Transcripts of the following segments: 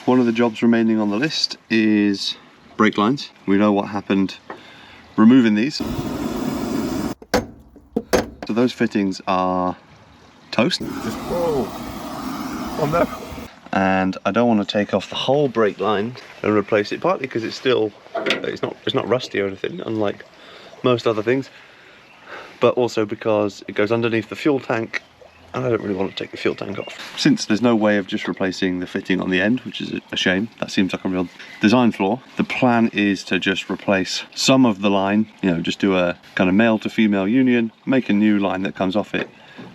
One of the jobs remaining on the list is brake lines. We know what happened removing these. So those fittings are toast. Whoa. Oh no. And I don't want to take off the whole brake line and replace it, partly because it's not rusty or anything, unlike most other things, but also because it goes underneath the fuel tank and I don't really want to take the fuel tank off. Since there's no way of just replacing the fitting on the end, which is a shame, that seems like a real design flaw, the plan is to just replace some of the line, you know, just do a kind of male to female union, make a new line that comes off it,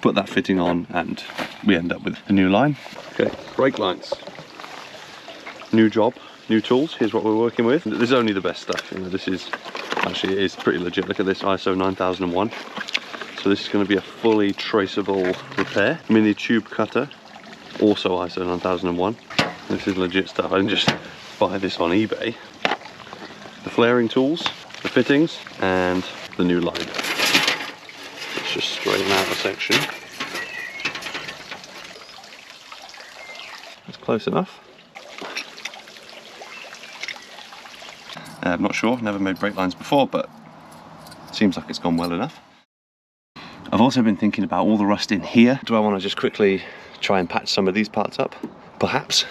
put that fitting on, and we end up with a new line. Okay, brake lines. New job, new tools. Here's what we're working with. This is only the best stuff. You know, this is actually, it is pretty legit. Look at this, ISO 9001. So this is going to be a fully traceable repair. Mini tube cutter, also ISO 9001. This is legit stuff. I can just buy this on eBay. The flaring tools, the fittings, and the new line. Let's just straighten out a section. That's close enough. I'm not sure, never made brake lines before, but it seems like it's gone well enough. I've also been thinking about all the rust in here. Do I want to just quickly try and patch some of these parts up? Perhaps.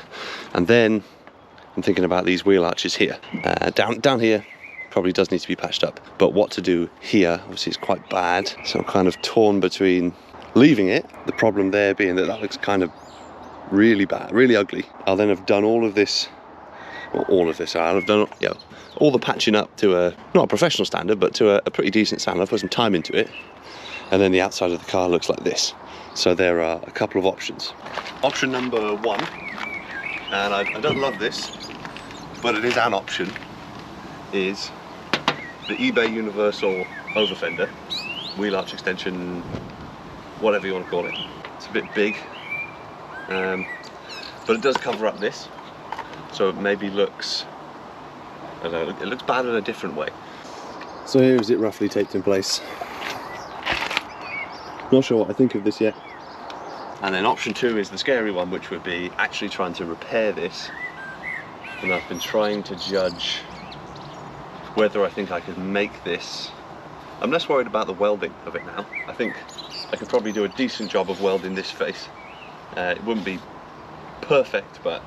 And then I'm thinking about these wheel arches here. Down here probably does need to be patched up, but what to do here, obviously it's quite bad. So I'm kind of torn between leaving it, the problem there being that looks kind of really bad, really ugly. I'll then have done all of this, well, I'll have done, you know, all the patching up to a, not a professional standard, but to a pretty decent standard. I've put some time into it. And then the outside of the car looks like this. So there are a couple of options. Option number one, and I don't love this, but it is an option, is the eBay Universal over fender, wheel arch extension, whatever you want to call it. It's a bit big, but it does cover up this, so it maybe looks, I don't know, it looks bad in a different way. So here is it roughly taped in place. Not sure what I think of this yet. And then option two is the scary one, which would be actually trying to repair this. And I've been trying to judge whether I think I could make this. I'm less worried about the welding of it now. I think I could probably do a decent job of welding this face. It wouldn't be perfect, but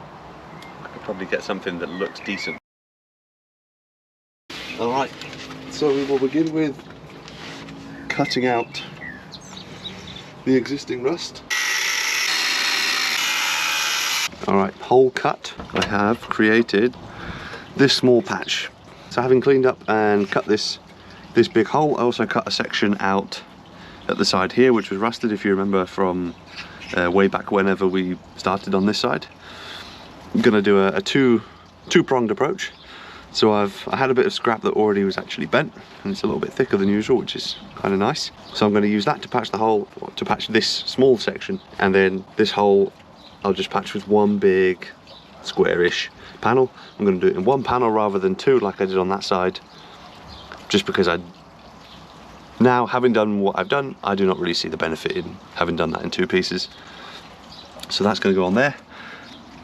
I could probably get something that looks decent. All right, so we will begin with cutting out the existing rust. All right, hole cut. I have created this small patch. So having cleaned up and cut this big hole, I also cut a section out at the side here, which was rusted, if you remember from way back whenever we started on this side. I'm gonna do a two-pronged approach. So I had a bit of scrap that already was actually bent, and it's a little bit thicker than usual, which is kind of nice. So I'm going to use that to patch the hole, to patch this small section, and then this hole I'll just patch with one big squarish panel. I'm going to do it in one panel rather than two like I did on that side, just because now having done what I've done, I do not really see the benefit in having done that in two pieces. So that's going to go on there,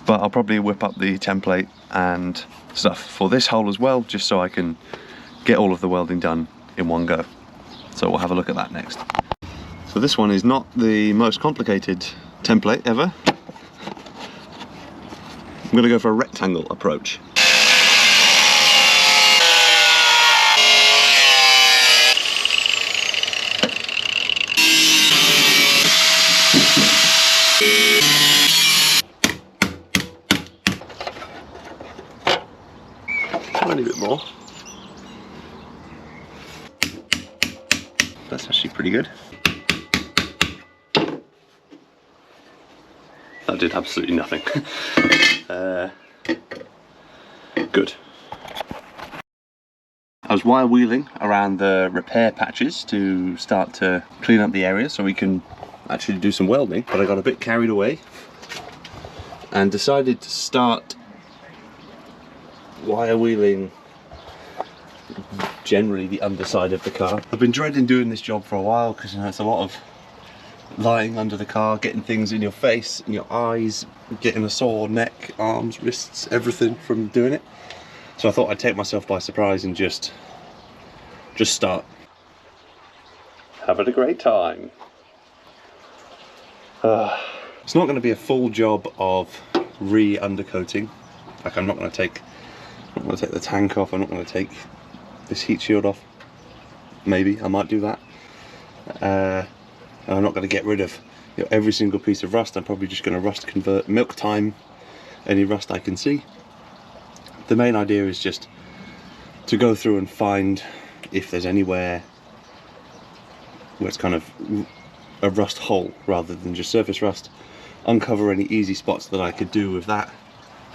but I'll probably whip up the template and stuff for this hole as well, just so I can get all of the welding done in one go. So we'll have a look at that next. So this one is not the most complicated template ever. I'm going to go for a rectangle approach. Tiny bit more. That's actually pretty good. That did absolutely nothing. Good. I was wire wheeling around the repair patches to start to clean up the area so we can actually do some welding, but I got a bit carried away and decided to start wire wheeling generally the underside of the car. I've been dreading doing this job for a while because, you know, it's a lot of lying under the car, getting things in your face, in your eyes, getting a sore neck, arms, wrists, everything from doing it. So I thought I'd take myself by surprise and just start. Having a great time. It's not going to be a full job of re-undercoating. Like I'm not going to take the tank off. I'm not going to take this heat shield off. Maybe I might do that. And I'm not going to get rid of every single piece of rust. I'm probably just going to rust convert, milk time any rust I can see. The main idea is just to go through and find if there's anywhere where it's kind of a rust hole rather than just surface rust, uncover any easy spots that I could do with that,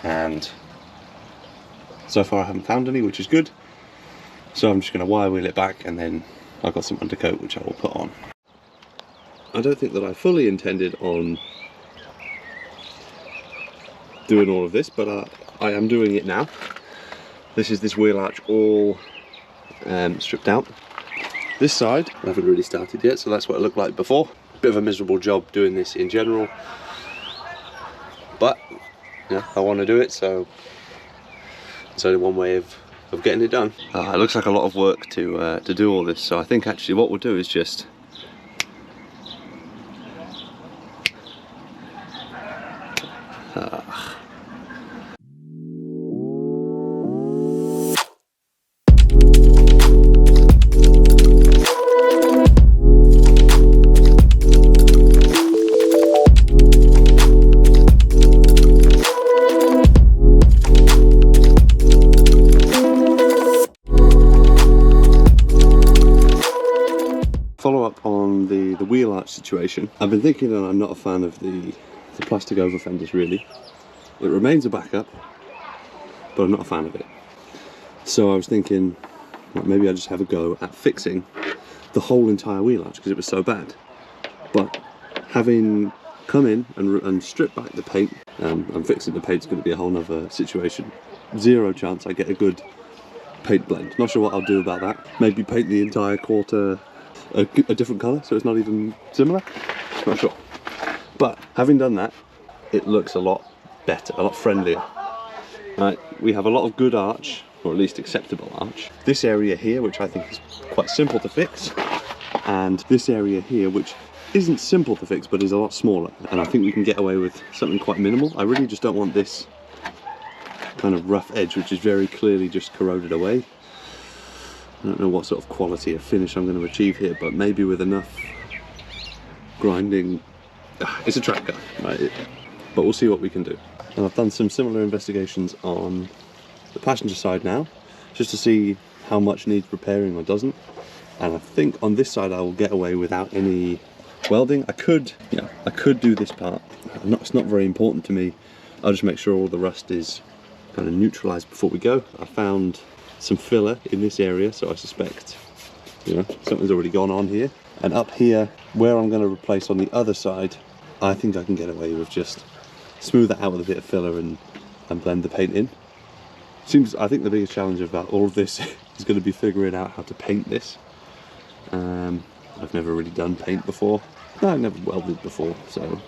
and so far I haven't found any, which is good. So I'm just going to wire wheel it back, and then I've got some undercoat which I will put on. I don't think that I fully intended on doing all of this, but I am doing it now. This is this wheel arch all stripped out. This side I haven't really started yet, so that's what it looked like before. Bit of a miserable job doing this in general, but yeah, I want to do it, so it's only one way of getting it done. It looks like a lot of work to do all this, so I think actually what we'll do is just follow up on the wheel arch situation. I've been thinking that I'm not a fan of the plastic over fenders really. It remains a backup, but I'm not a fan of it. So I was thinking, well, maybe I just have a go at fixing the whole entire wheel arch because it was so bad. But having come in and stripped back the paint, and fixing the paint's going to be a whole nother situation. Zero chance I get a good paint blend. Not sure what I'll do about that. Maybe paint the entire quarter a different colour so it's not even similar. Not sure. But having done that, it looks a lot better, a lot friendlier. Right, we have a lot of good arch, or at least acceptable arch. This area here, which I think is quite simple to fix, and this area here, which isn't simple to fix but is a lot smaller, and I think we can get away with something quite minimal. I really just don't want this kind of rough edge, which is very clearly just corroded away. I don't know what sort of quality of finish I'm going to achieve here, but maybe with enough grinding. It's a track car, right? But we'll see what we can do. And I've done some similar investigations on the passenger side now, just to see how much needs repairing or doesn't. And I think on this side I will get away without any welding. I could do this part. It's not very important to me. I'll just make sure all the rust is kind of neutralized before we go. I found some filler in this area, so I suspect something's already gone on here. And up here where I'm going to replace on the other side, I think I can get away with just smooth that out with a bit of filler and blend the paint in. I think the biggest challenge about all of this is going to be figuring out how to paint this. I've never really done paint before. No, I've never welded before, so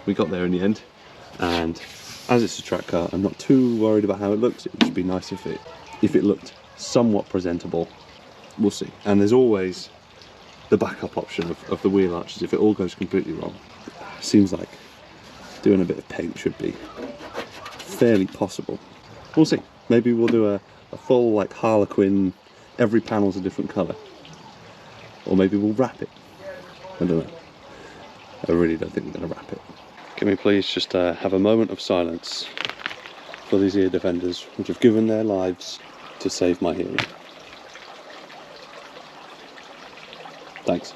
we got there in the end. And as it's a track car, I'm not too worried about how it looks. It would just be nice if it looked somewhat presentable. We'll see. And there's always the backup option of the wheel arches if it all goes completely wrong. Seems like doing a bit of paint should be fairly possible. We'll see. Maybe we'll do a full like Harlequin, every panel's a different colour. Or maybe we'll wrap it. I don't know. I really don't think we're going to wrap it. Can we please just have a moment of silence for these ear defenders which have given their lives to save my hearing. Thanks.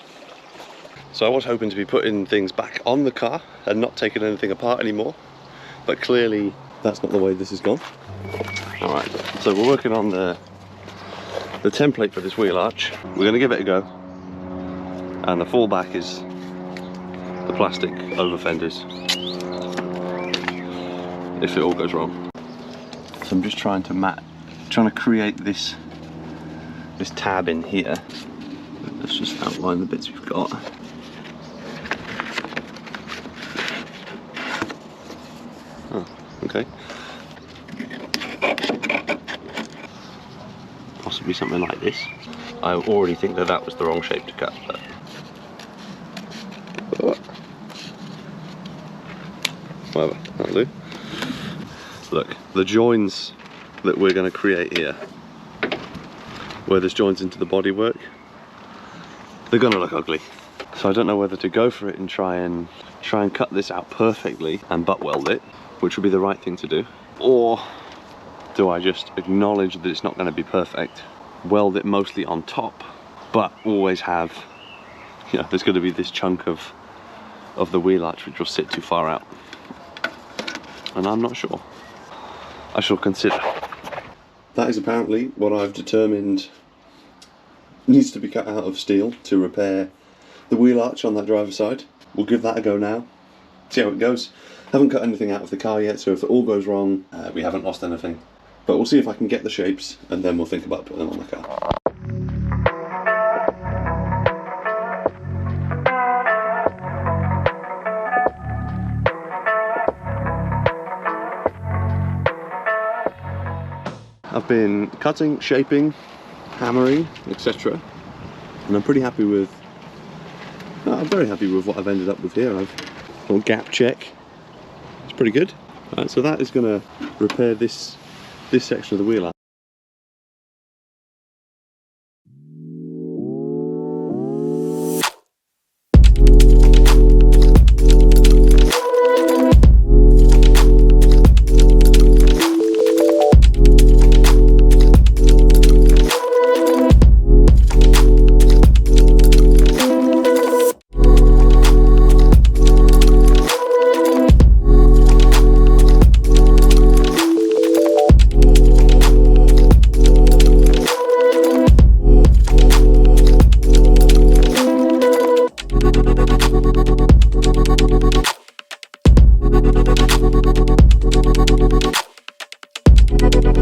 So I was hoping to be putting things back on the car and not taking anything apart anymore, but clearly that's not the way this has gone. Alright, so we're working on the template for this wheel arch. We're going to give it a go, and the fallback is the plastic over fenders if it all goes wrong. So I'm just trying to create this tab in here. Let's just outline the bits we've got. okay. Possibly something like this. I already think that that was the wrong shape to cut, but whatever, that'll do. Look, the joins that we're going to create here, where there's joins into the bodywork, they're going to look ugly. So I don't know whether to go for it and try and cut this out perfectly and butt weld it, which would be the right thing to do, or do I just acknowledge that it's not going to be perfect, weld it mostly on top, but always have, you know, there's going to be this chunk of the wheel arch which will sit too far out, and I'm not sure. I shall consider. That is apparently what I've determined needs to be cut out of steel to repair the wheel arch on that driver's side. We'll give that a go now, see how it goes. Haven't cut anything out of the car yet, so if it all goes wrong, we haven't lost anything. But we'll see if I can get the shapes, and then we'll think about putting them on the car. I've been cutting, shaping, hammering, etc. And I'm pretty happy with, I'm very happy with what I've ended up with here. I've a little gap check. It's pretty good. Right, so that is going to repair this section of the wheel arch.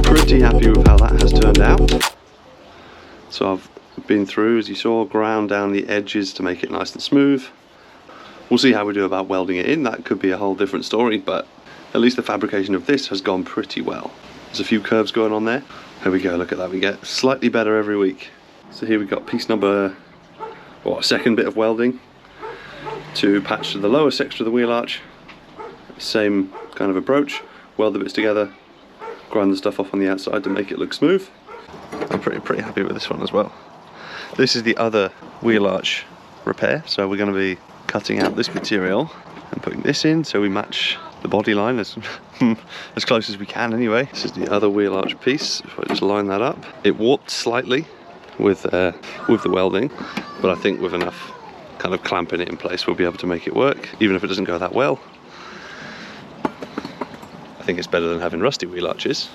Pretty happy with how that has turned out. So I've been through, as you saw, ground down the edges to make it nice and smooth. We'll see how we do about welding it in. That could be a whole different story, but at least the fabrication of this has gone pretty well. There's a few curves going on there. There we go, look at that, we get slightly better every week. So here we've got piece number, what, second bit of welding to patch to the lower section of the wheel arch. Same kind of approach, weld the bits together, grind the stuff off on the outside to make it look smooth. I'm pretty happy with this one as well. This is the other wheel arch repair, so we're going to be cutting out this material and putting this in so we match the body line as as close as we can anyway. This is the other wheel arch piece. If I just line that up, it warped slightly with the welding, but I think with enough kind of clamping it in place we'll be able to make it work, even if it doesn't go that well. I think it's better than having rusty wheel arches.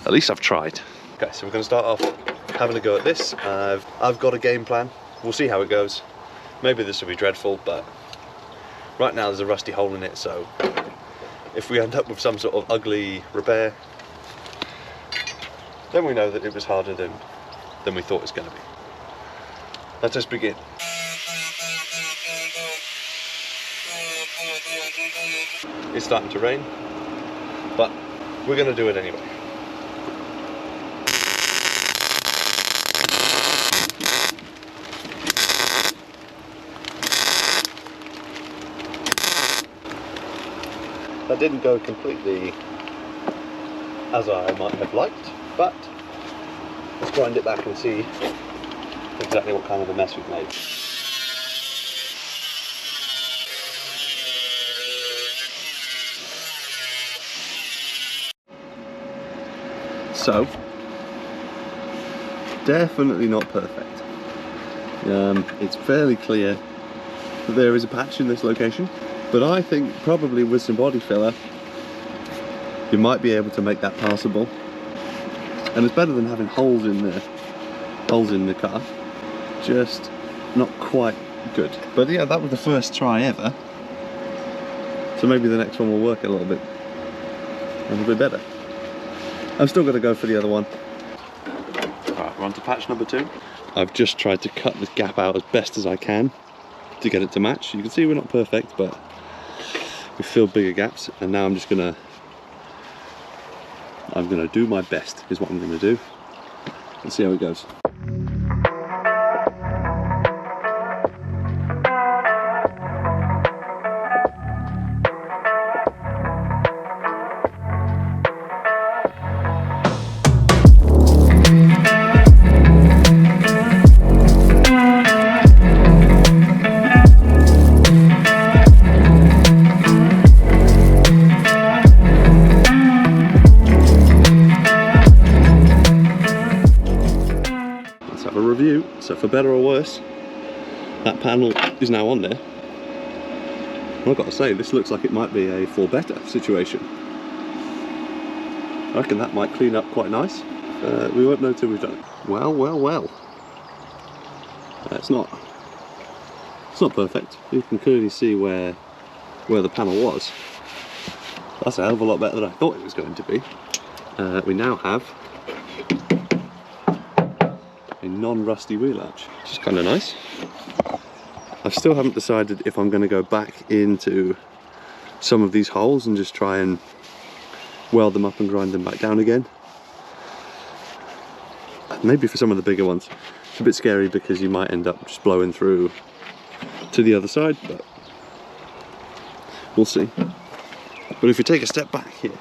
At least I've tried. Okay, so we're going to start off having a go at this. I've got a game plan. We'll see how it goes. Maybe this will be dreadful, but right now there's a rusty hole in it, so if we end up with some sort of ugly repair, then we know that it was harder than we thought it was going to be. Let us begin. It's starting to rain, but we're going to do it anyway. That didn't go completely as I might have liked, but let's grind it back and see exactly what kind of a mess we've made. So, definitely not perfect. It's fairly clear that there is a patch in this location, but I think probably with some body filler you might be able to make that passable, and it's better than having holes in the car. Just not quite good. But yeah, that was the first try ever, so maybe the next one will work a little bit better. I'm still going to go for the other one. Alright, we're on to patch number 2. I've just tried to cut this gap out as best as I can to get it to match. You can see we're not perfect, but we filled bigger gaps, and now I'm just going to I'm going to do my best, is what I'm going to do. Let's see how it goes. Have a review. So for better or worse, that panel is now on there. And I've got to say, this looks like it might be a for better situation. I reckon that might clean up quite nice. We won't know till we've done it. Well, well, well. It's not perfect. You can clearly see where the panel was. That's a hell of a lot better than I thought it was going to be. We now have a non-rusty wheel arch, which is kind of nice. I still haven't decided if I'm going to go back into some of these holes and just try and weld them up and grind them back down again. Maybe for some of the bigger ones. It's a bit scary because you might end up just blowing through to the other side, but we'll see. But if we take a step back here,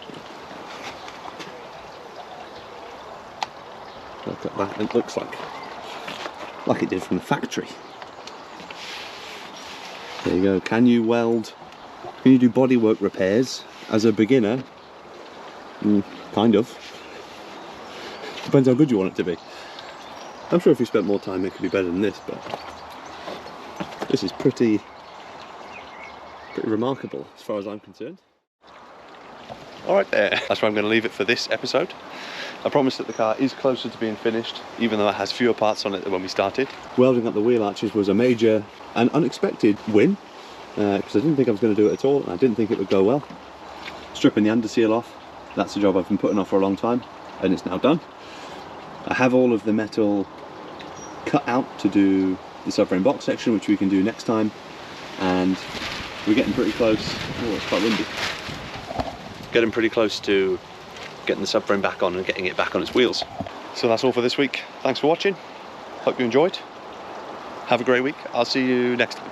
look at that, it looks like it did from the factory. There you go. Can you weld? Can you do bodywork repairs as a beginner? Kind of. Depends how good you want it to be. I'm sure if you spent more time it could be better than this, but this is pretty remarkable as far as I'm concerned. Alright there, that's where I'm going to leave it for this episode. I promise that the car is closer to being finished, even though it has fewer parts on it than when we started. Welding up the wheel arches was a major and unexpected win, because I didn't think I was going to do it at all, and I didn't think it would go well. Stripping the underseal off, that's a job I've been putting off for a long time, and it's now done. I have all of the metal cut out to do the subframe box section, which we can do next time, and we're getting pretty close. Oh, it's quite windy. Getting pretty close to getting the subframe back on and getting it back on its wheels. So that's all for this week. Thanks for watching. Hope you enjoyed. Have a great week. I'll see you next time.